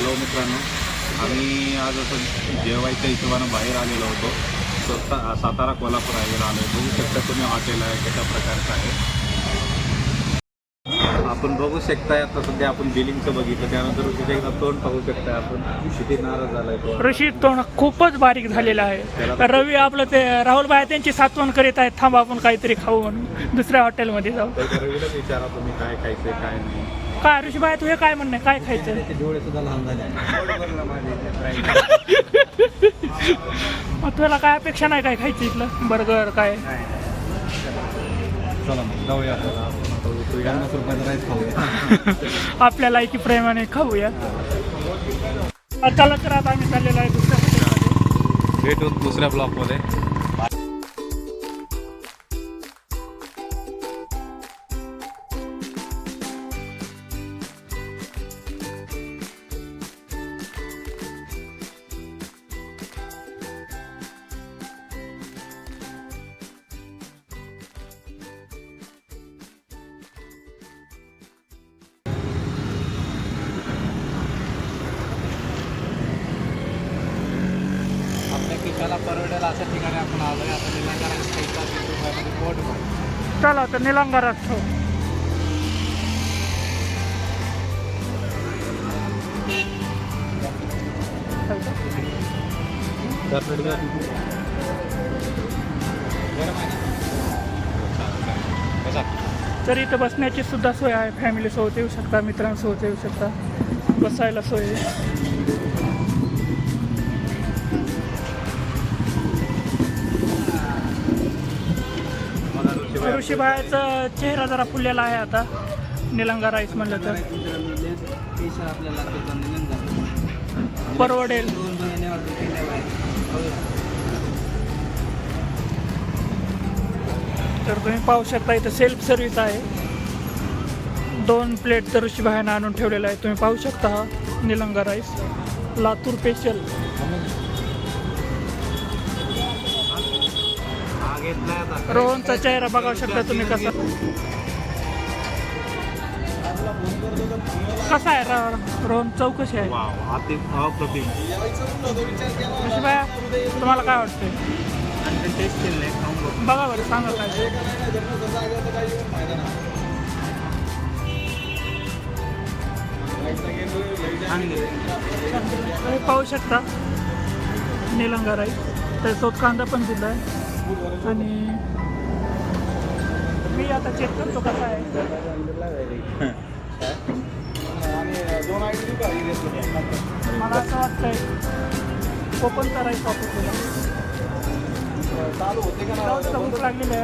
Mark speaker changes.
Speaker 1: Hello मित्रांनो, आम्ही आज असं जेवायच्या हिशोबानं बाहेर आलेलो होतो. सातारा कोल्हापूर हायवेला आलो आहे. बघू शकता तुम्ही हॉटेल आहे कशा प्रकारचं आहे. आपण बघू शकताय आता सध्या आपण बिलिंगचं बघितलं, त्यानंतर ऋषीचं एकदा तोंड पाहू शकता आपण. किती नाराज झालाय तो.
Speaker 2: ऋषी तोंड खूपच बारीक झालेला आहे. रवी आपलं ते राहुल भाई त्यांची सातवण करीत आहेत, थांबा आपण काहीतरी खाऊ म्हणून दुसऱ्या हॉटेलमध्ये जाऊ.
Speaker 1: रवीलाच विचारा तुम्ही काय खायचंय काय नाही.
Speaker 2: काय ऋषी भाई तुझे काय म्हणणं आहे, काय खायचं?
Speaker 3: डोळे सुद्धा लहान झाले.
Speaker 2: मग तुला काय अपेक्षा नाही काय खायचं इथलं? बर्गर काय?
Speaker 3: चला मग जाऊया. 50 रुपयाचा राईस खाऊया.
Speaker 2: आपल्या लायकी प्रेमाने खाऊया. चला तर आता आम्ही चाललेलो आहे दुसऱ्या हॉटेलमध्ये.
Speaker 1: भेटू दुसऱ्या ब्लॉकमध्ये.
Speaker 3: खिशाला परवडेल अशा ठिकाणी आपण आलोय. आता निलंगा पोट
Speaker 2: चला तर निलंगारात ठेव. तर इथं बसण्याची सुद्धा सोय आहे. फॅमिलीसोबत येऊ शकता, मित्रांसोबत येऊ शकता, बसायला सोय आहे. ऋषीबाईचा चेहरा जरा फुललेला आहे आता निलंगा राईस म्हणलं तर. परवडेल. तर तुम्ही पाहू शकता इथं सेल्फ सर्व्हिस आहे. 2 प्लेट तर ऋषीबाईनं आणून ठेवलेला आहे. तुम्ही पाहू शकता हा निलंगा राईस लातूर स्पेशल. रोहनचा चेहरा बघू शकता तुम्ही कसा आहे. रोहन चौकशी आहे. ऋषीबाई तुम्हाला काय वाटतंय? बघा बरं, सांगा काय. तुम्ही पाहू शकता निलंगा राईस. त्याच्यासोबत कांदा पण दिला आहे. आणि मी आता चेक करतो कसा आहे. मला असं वाटतंय कोकणचा राईस वापरतो. भूक लागलेली आहे.